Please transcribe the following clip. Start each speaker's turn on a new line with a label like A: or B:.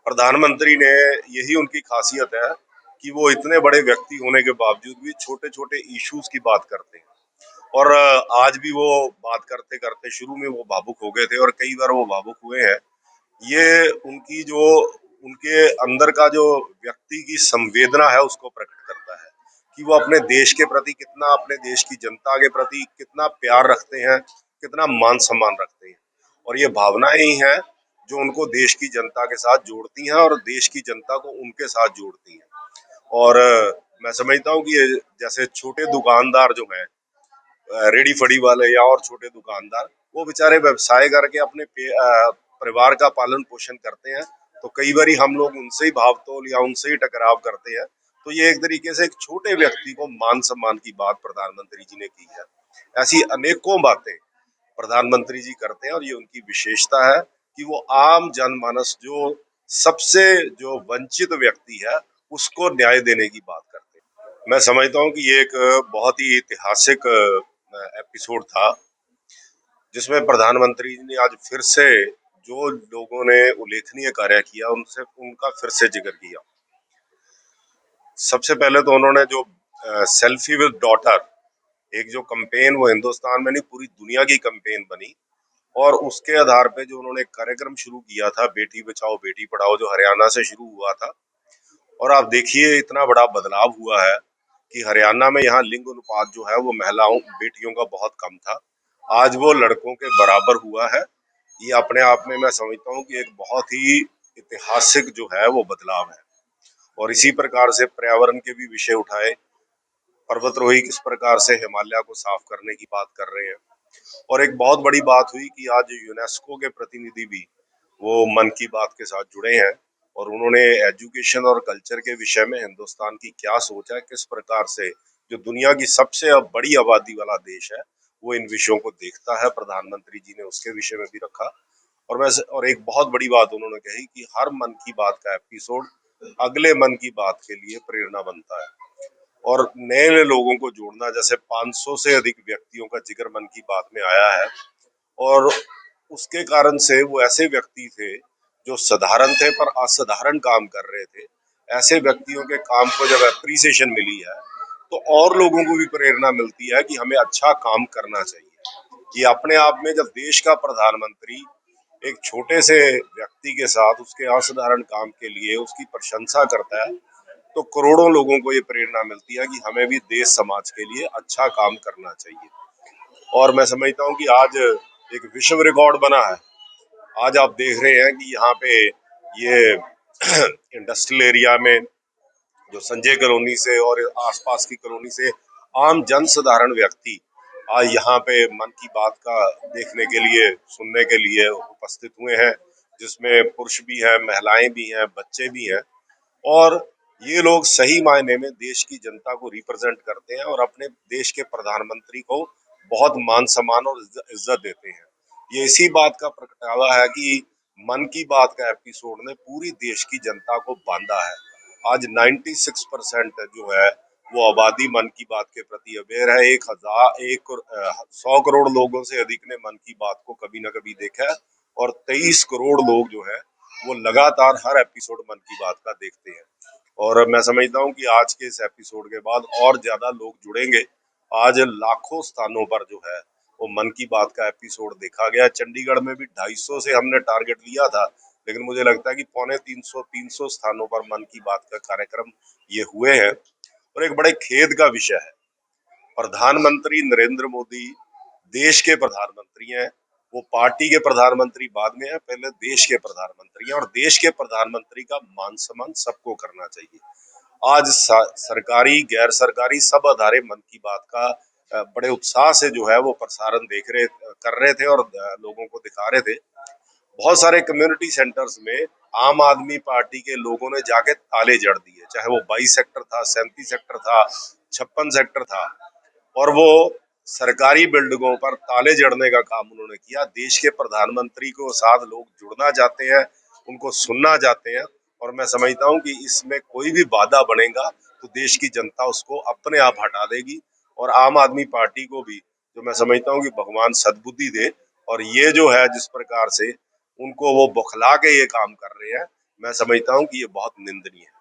A: प्रधानमंत्री ने यही उनकी खासियत है कि वो इतने बड़े व्यक्ति होने के बावजूद भी छोटे छोटे इश्यूज की बात करते हैं। और आज भी वो बात करते करते शुरू में वो भावुक हो गए थे और कई बार वो भावुक हुए हैं। ये उनकी जो उनके अंदर का जो व्यक्ति की संवेदना है उसको प्रकट करता है कि वो अपने देश के प्रति कितना, अपने देश की जनता के प्रति कितना प्यार रखते हैं, कितना मान सम्मान रखते हैं। और ये भावनाएं ही हैं जो उनको देश की जनता के साथ जोड़ती हैं और देश की जनता को उनके साथ जोड़ती हैं। और मैं समझता हूँ कि ये जैसे छोटे दुकानदार जो हैं, रेडी फड़ी वाले या और छोटे दुकानदार, वो बेचारे व्यवसाय करके अपने परिवार का पालन पोषण करते हैं। तो कई बारी हम लोग उनसे ही भावतोल या उनसे ही टकराव करते हैं। तो ये एक तरीके से एक छोटे व्यक्ति को मान सम्मान की बात प्रधानमंत्री जी ने की है। ऐसी अनेकों बातें प्रधानमंत्री जी करते हैं और ये उनकी विशेषता है कि वो आम जनमानस जो सबसे जो वंचित व्यक्ति है उसको न्याय देने की बात करते हैं। मैं समझता हूँ कि ये एक बहुत ही ऐतिहासिक एपिसोड था जिसमें प्रधानमंत्री जी ने आज फिर से जो लोगों ने उल्लेखनीय कार्य किया उनसे उनका फिर से जिक्र किया। सबसे पहले तो उन्होंने जो सेल्फी विद डॉटर, एक जो कैंपेन वो हिंदुस्तान में नहीं पूरी दुनिया की कैंपेन बनी, और उसके आधार पे जो उन्होंने कार्यक्रम शुरू किया था बेटी बचाओ बेटी पढ़ाओ, जो हरियाणा से शुरू हुआ था। और आप देखिए इतना बड़ा बदलाव हुआ है कि हरियाणा में यहाँ लिंग अनुपात जो है वो महिलाओं बेटियों का बहुत कम था, आज वो लड़कों के बराबर हुआ है। ये अपने आप में मैं समझता हूँ कि एक बहुत ही ऐतिहासिक जो है वो बदलाव है। और इसी प्रकार से पर्यावरण के भी विषय उठाए, पर्वतरोही किस प्रकार से हिमालय को साफ करने की बात कर रहे हैं। और एक बहुत बड़ी बात हुई कि आज यूनेस्को के प्रतिनिधि भी वो मन की बात के साथ जुड़े हैं और उन्होंने एजुकेशन और कल्चर के विषय में हिंदुस्तान की क्या सोच है, किस प्रकार से जो दुनिया की सबसे बड़ी आबादी वाला देश है वो इन विषयों को देखता है, प्रधानमंत्री जी ने उसके विषय में भी रखा। और एक बहुत बड़ी बात उन्होंने कही कि हर मन की बात का एपिसोड अगले मन की बात के लिए प्रेरणा बनता है और नए नए लोगों को जोड़ना। जैसे 500 से अधिक व्यक्तियों का जिक्र मन की बात में आया है और उसके कारण से वो ऐसे व्यक्ति थे जो साधारण थे पर असाधारण काम कर रहे थे। ऐसे व्यक्तियों के काम को जब एप्रिसिएशन मिली है तो और लोगों को भी प्रेरणा मिलती है कि हमें अच्छा काम करना चाहिए। ये अपने आप में जब देश का प्रधानमंत्री एक छोटे से व्यक्ति के साथ उसके असाधारण काम के लिए उसकी प्रशंसा करता है तो करोड़ों लोगों को ये प्रेरणा मिलती है कि हमें भी देश समाज के लिए अच्छा काम करना चाहिए। और मैं समझता हूँ कि आज एक विश्व रिकॉर्ड बना है। आज आप देख रहे हैं कि यहाँ पे ये इंडस्ट्रियल एरिया में जो संजय कॉलोनी से और आसपास की कॉलोनी से आम जन साधारण व्यक्ति आज यहाँ पे मन की बात का देखने के लिए, सुनने के लिए उपस्थित हुए हैं, जिसमें पुरुष भी हैं, महिलाएं भी हैं, बच्चे भी हैं। और ये लोग सही मायने में देश की जनता को रिप्रेजेंट करते हैं और अपने देश के प्रधानमंत्री को बहुत मान सम्मान और इज्जत देते हैं। ये इसी बात का प्रगटावा है कि मन की बात का एपिसोड ने पूरी देश की जनता को बांधा है। आज 96% जो है वो आबादी मन की बात के प्रति अवेयर है। 100 करोड़ लोगों से अधिक ने मन की बात को कभी ना कभी देखा है और 23 करोड़ लोग जो है वो लगातार हर एपिसोड मन की बात का देखते हैं। और मैं समझता हूँ कि आज के इस एपिसोड के बाद और ज्यादा लोग जुड़ेंगे। आज लाखों स्थानों पर जो है वो मन की बात का एपिसोड देखा गया। चंडीगढ़ में भी 250 से हमने टारगेट लिया था, लेकिन मुझे लगता है कि पौने 300 स्थानों पर मन की बात का कार्यक्रम ये हुए हैं। और एक बड़े खेद का विषय है, प्रधानमंत्री नरेंद्र मोदी देश के प्रधानमंत्री हैं। वो पार्टी के प्रधानमंत्री बाद में है, पहले देश के प्रधानमंत्री हैं और देश के प्रधानमंत्री का मान सम्मान सबको करना चाहिए। आज सरकारी गैर सरकारी सब अदारे मन की बात का बड़े उत्साह से जो है वो प्रसारण कर रहे थे और लोगों को दिखा रहे थे। बहुत सारे कम्युनिटी सेंटर्स में आम आदमी पार्टी के लोगों ने जाके ताले जड़ दिए, चाहे वो 22 सेक्टर था, 37 सेक्टर था, 56 सेक्टर था। और वो सरकारी बिल्डिंगों पर ताले जड़ने का काम उन्होंने किया। देश के प्रधानमंत्री को साथ लोग जुड़ना चाहते हैं, उनको सुनना चाहते हैं। और मैं समझता हूँ कि इसमें कोई भी बाधा बनेगा तो देश की जनता उसको अपने आप हटा देगी। और आम आदमी पार्टी को भी जो मैं समझता हूँ कि भगवान सद्बुद्धि दे। और ये जो है जिस प्रकार से उनको वो बौखला के ये काम कर रहे हैं, मैं समझता हूँ कि ये बहुत निंदनीय है।